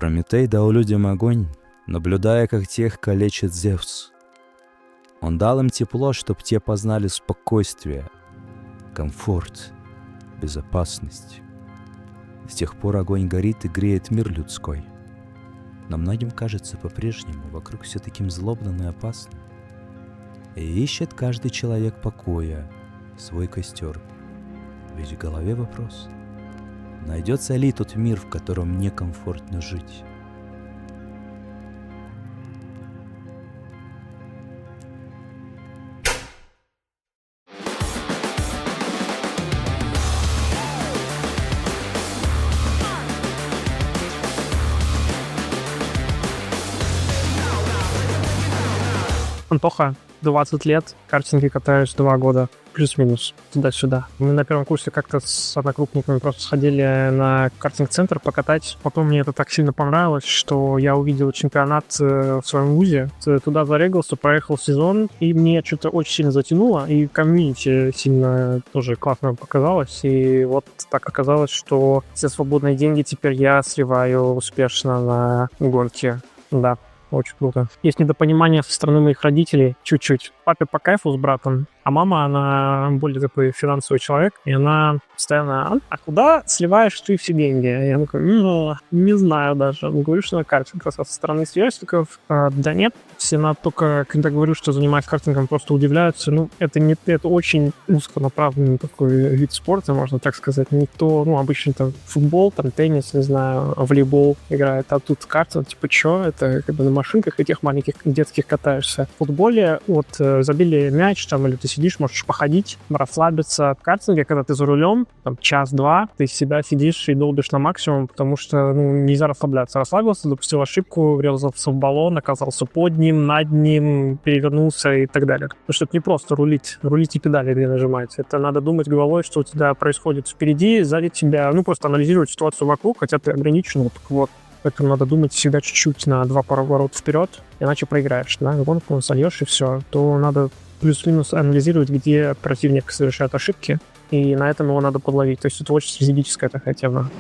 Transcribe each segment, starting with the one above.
Прометей дал людям огонь, наблюдая, как тех калечит Зевс. Он дал им тепло, чтоб те познали спокойствие, комфорт, безопасность. С тех пор огонь горит и греет мир людской. Но многим кажется по-прежнему вокруг все таким злобным и опасным. И ищет каждый человек покоя, свой костер. Ведь в голове вопрос: найдется ли тот мир, в котором некомфортно жить? Антоха, 20 лет, картинги катаюсь 2 года, плюс-минус, туда-сюда. Мы на первом курсе как-то с однокрупниками просто сходили на картинг-центр покатать. Потом мне это так сильно понравилось, что я увидел чемпионат в своем вузе. Туда зарегался, проехал сезон, и мне что-то очень сильно затянуло, и комьюнити сильно тоже классно показалось. И вот так оказалось, что все свободные деньги теперь я сливаю успешно на гонки. Да. Очень круто. Есть недопонимание со стороны моих родителей чуть-чуть. Папе по кайфу с братом, а мама, она более такой финансовый человек, и она постоянно: а куда сливаешь ты все деньги? Я такой: не знаю даже. Говорю, что на картинг. Со стороны сверстников: да нет. Все только, когда говорю, что занимаюсь картингом, просто удивляются. Это очень узконаправленный такой вид спорта, можно так сказать. Никто, обычно там футбол, там теннис, не знаю, волейбол играет, а тут картинг, что? Это как бы на машинках этих маленьких детских катаешься. В футболе забили мяч, там, или ты сидишь, можешь походить, расслабиться. В картинге, когда ты за рулем, там, час-два, ты себя сидишь и долбишь на максимум, потому что, нельзя расслабляться. Расслабился, допустил ошибку, врезался в баллон, оказался под ним, над ним, перевернулся и так далее. Потому что это не просто рулить и педали нажимать. Это надо думать головой, что у тебя происходит впереди, сзади тебя, просто анализировать ситуацию вокруг, хотя ты ограничен, вот. Поэтому надо думать всегда чуть-чуть на 2 поворота вперед, иначе проиграешь. Да? Гонку сольешь и все. То надо плюс-минус анализировать, где противник совершает ошибки, и на этом его надо подловить. То есть это очень стратегическая такая тема.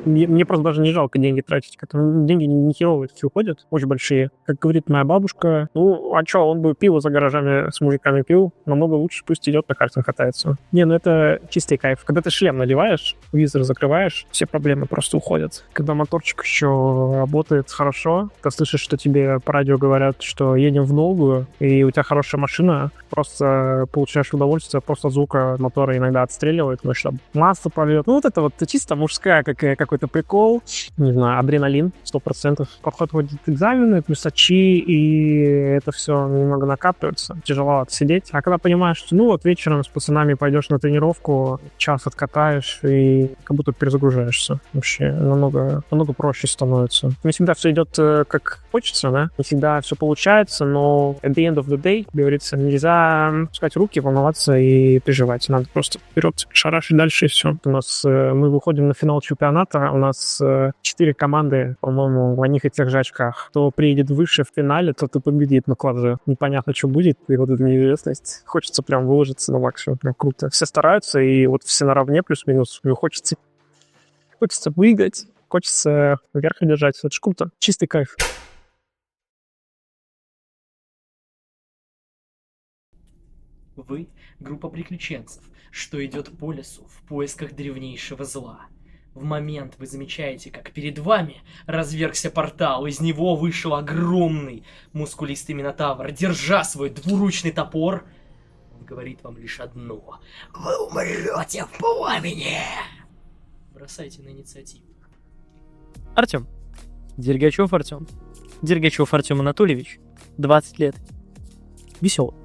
Мне просто даже не жалко деньги тратить. Деньги не херовые такие уходят, очень большие. Как говорит моя бабушка: он бы пиво за гаражами с мужиками пил, намного лучше пусть идет на картинг катается. Это чистый кайф. Когда ты шлем надеваешь, визор закрываешь, все проблемы просто уходят. Когда моторчик еще работает хорошо, ты слышишь, что тебе по радио говорят, что едем в Новую, и у тебя хорошая машина, просто получаешь удовольствие просто от звука мотора, иногда отстреливает, потому что масло прольет. Это чисто мужская какой-то прикол, не знаю, адреналин 100%. Подходят экзамены, плюс очи, и это все немного накапливается. Тяжело отсидеть. А когда понимаешь, что вечером с пацанами пойдешь на тренировку, час откатаешь и как будто перезагружаешься. Вообще намного проще становится. Не всегда все идет как хочется, да? Не всегда все получается, но at the end of the day, как говорится, нельзя пускать руки, волноваться и переживать. Надо просто вперед шарашить дальше, и все. Мы выходим на финал чемпионата. У нас 4 команды, по-моему, в одних и тех же очках. Кто приедет выше в финале, тот и победит. Класс. Непонятно, что будет, и вот эта неизвестность. Хочется прям выложиться на максимум. Прям круто. Все стараются, и все наравне, плюс-минус. Хочется выиграть, хочется вверх держать. Это ж круто. Чистый кайф. Вы — группа приключенцев, что идет по лесу в поисках древнейшего зла. В момент вы замечаете, как перед вами развергся портал, из него вышел огромный мускулистый минотавр, держа свой двуручный топор. Он говорит вам лишь одно: вы умрете в пламени! Бросайте на инициативу. Артем. Дергачев Артем. Дергачев Артем Анатольевич. 20 лет. Веселый.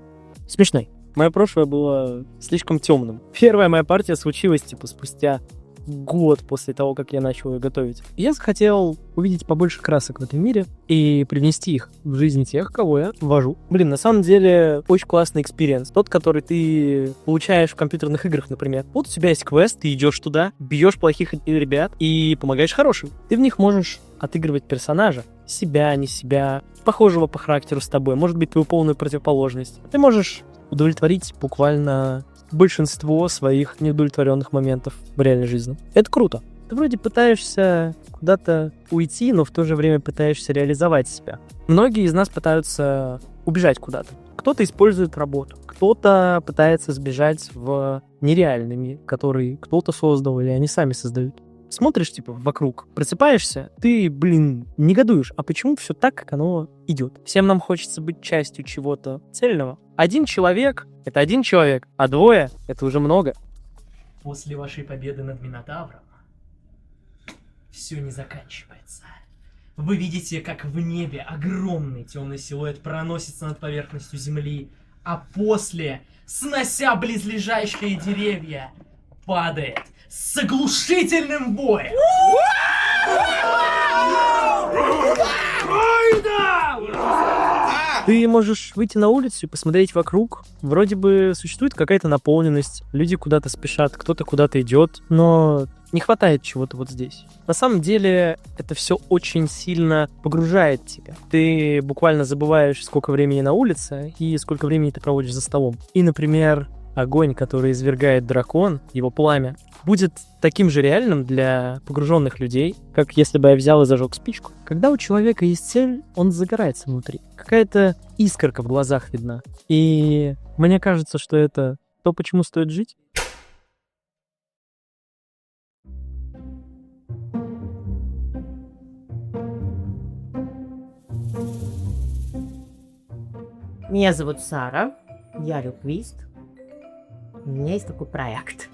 Смешной. Мое прошлое было слишком темным. Первая моя партия случилась спустя год после того, как я начал ее готовить. Я захотел увидеть побольше красок в этом мире и привнести их в жизнь тех, кого я вожу. На самом деле, очень классный экспириенс. Тот, который ты получаешь в компьютерных играх, например. Вот у тебя есть квест, ты идешь туда, бьешь плохих ребят и помогаешь хорошим. Ты в них можешь отыгрывать персонажа. Себя, не себя, похожего по характеру с тобой. Может быть, твою полную противоположность. Ты можешь удовлетворить буквально большинство своих неудовлетворенных моментов в реальной жизни. Это круто. Ты вроде пытаешься куда-то уйти, но в то же время пытаешься реализовать себя. Многие из нас пытаются убежать куда-то. Кто-то использует работу, кто-то пытается сбежать в нереальный мир, который кто-то создал или они сами создают. Смотришь, типа, вокруг, просыпаешься, ты, негодуешь. А почему все так, как оно идет? Всем нам хочется быть частью чего-то цельного. Один человек — это один человек, а двое — это уже много. После вашей победы над Минотавром все не заканчивается. Вы видите, как в небе огромный темный силуэт проносится над поверхностью земли, а после, снося близлежащие деревья, падает с оглушительным боем. Ты можешь выйти на улицу и посмотреть вокруг. Вроде бы существует какая-то наполненность, люди куда-то спешат, кто-то куда-то идет, но не хватает чего-то вот здесь. На самом деле это все очень сильно погружает тебя. Ты буквально забываешь, сколько времени на улице и сколько времени ты проводишь за столом. И, например, огонь, который извергает дракон, его пламя, будет таким же реальным для погруженных людей, как если бы я взял и зажег спичку. Когда у человека есть цель, он загорается внутри. Какая-то искорка в глазах видна. И мне кажется, что это то, почему стоит жить. Меня зовут Сара, я лингвист. У меня есть такой проект.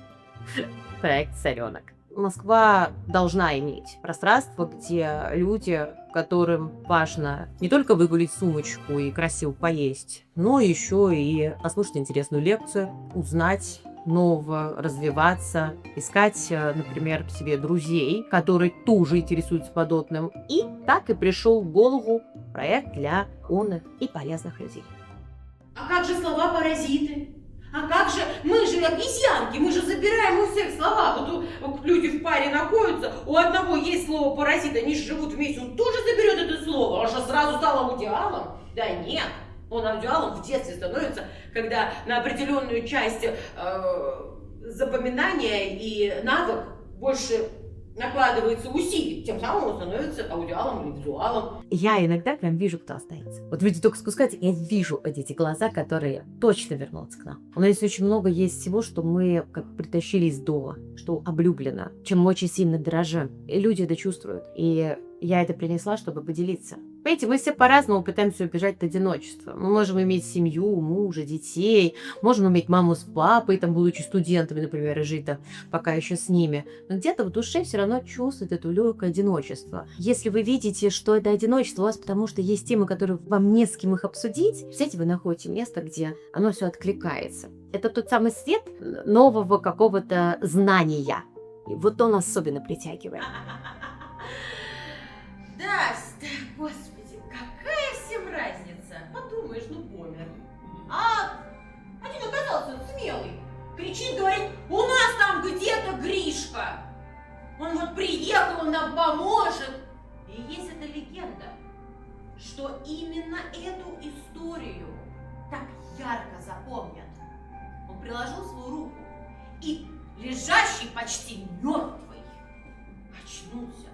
Проект «Царенок». Москва должна иметь пространство, где люди, которым важно не только выгулить сумочку и красиво поесть, но еще и послушать интересную лекцию, узнать нового, развиваться, искать, например, себе друзей, которые тоже интересуются подобным. И так и пришел в голову проект для умных и полезных людей. А как же слова-паразиты? А как же, мы же обезьянки, мы же забираем у всех слова. Вот люди в паре находятся, у одного есть слово паразит, они же живут вместе, он тоже заберет это слово, он же сразу стал аудиалом. Да нет, он аудиалом в детстве становится, когда на определенную часть запоминания и навык больше накладывается усилий, тем самым он становится аудиалом или визуалом. Я иногда прям вижу, кто останется. Вот люди только спускаются, я вижу эти глаза, которые точно вернутся к нам. У нас очень много есть всего, что мы как притащили из дома, что облюблено, чем мы очень сильно дорожим. И люди это чувствуют. И я это принесла, чтобы поделиться. Понимаете, мы все по-разному пытаемся убежать от одиночества. Мы можем иметь семью, мужа, детей, можем иметь маму с папой, там, будучи студентами, например, и жить там пока еще с ними. Но где-то в душе все равно чувствует это легкое одиночество. Если вы видите, что это одиночество у вас, потому что есть темы, которые вам не с кем их обсудить, представляете, вы находите место, где оно все откликается. Это тот самый свет нового какого-то знания. И вот он особенно притягивает. Да, господи, какая всем разница? Подумаешь, помер. А один оказался смелый. Кричит, говорит, у нас там где-то Гришка. Он вот приехал, он нам поможет. И есть эта легенда, что именно эту историю так ярко запомнят. Он приложил свою руку, и лежащий почти мертвый очнулся.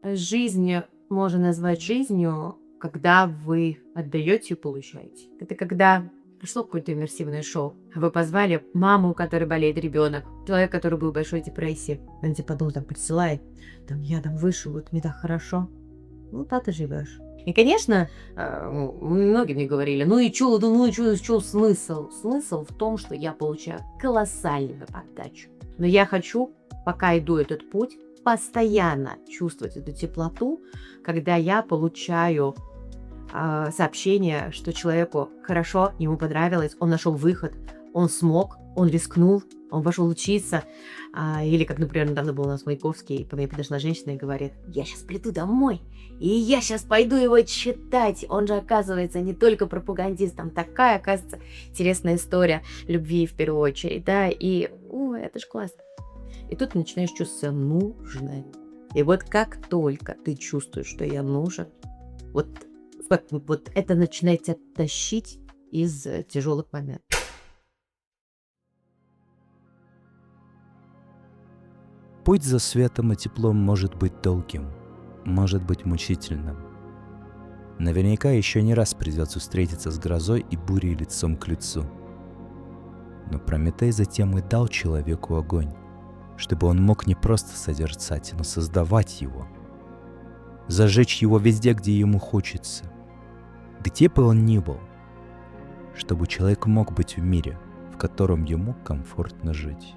Жизнь можно назвать жизнью, когда вы отдаете и получаете. Это когда пришло какое-то иммерсивное шоу. Вы позвали маму, у которой болеет ребенок, человек, который был в большой депрессии. Он тебе подумал, там присылает, там я там вышел, вот мне так хорошо. Ну, так ты живешь. И, конечно, многие мне говорили, ну и чё смысл? Смысл в том, что я получаю колоссальную отдачу. Но я хочу, пока иду этот путь, постоянно чувствовать эту теплоту, когда я получаю сообщение, что человеку хорошо, ему понравилось, он нашел выход, он смог, он рискнул, он пошел учиться. Или, как, например, недавно был у нас Маяковский, ко мне подошла женщина и говорит, я сейчас приду домой, и я сейчас пойду его читать. Он же, оказывается, не только пропагандист, там такая, оказывается, интересная история любви в первую очередь, да, и, это ж классно. И тут ты начинаешь чувствовать нужным. И вот как только ты чувствуешь, что я нужен, вот это начинает тебя тащить из тяжелых моментов. Путь за светом и теплом может быть долгим, может быть мучительным. Наверняка еще не раз придется встретиться с грозой и бурей лицом к лицу. Но Прометей затем и дал человеку огонь, чтобы он мог не просто созерцать, но создавать его. Зажечь его везде, где ему хочется, где бы он ни был, чтобы человек мог быть в мире, в котором ему комфортно жить.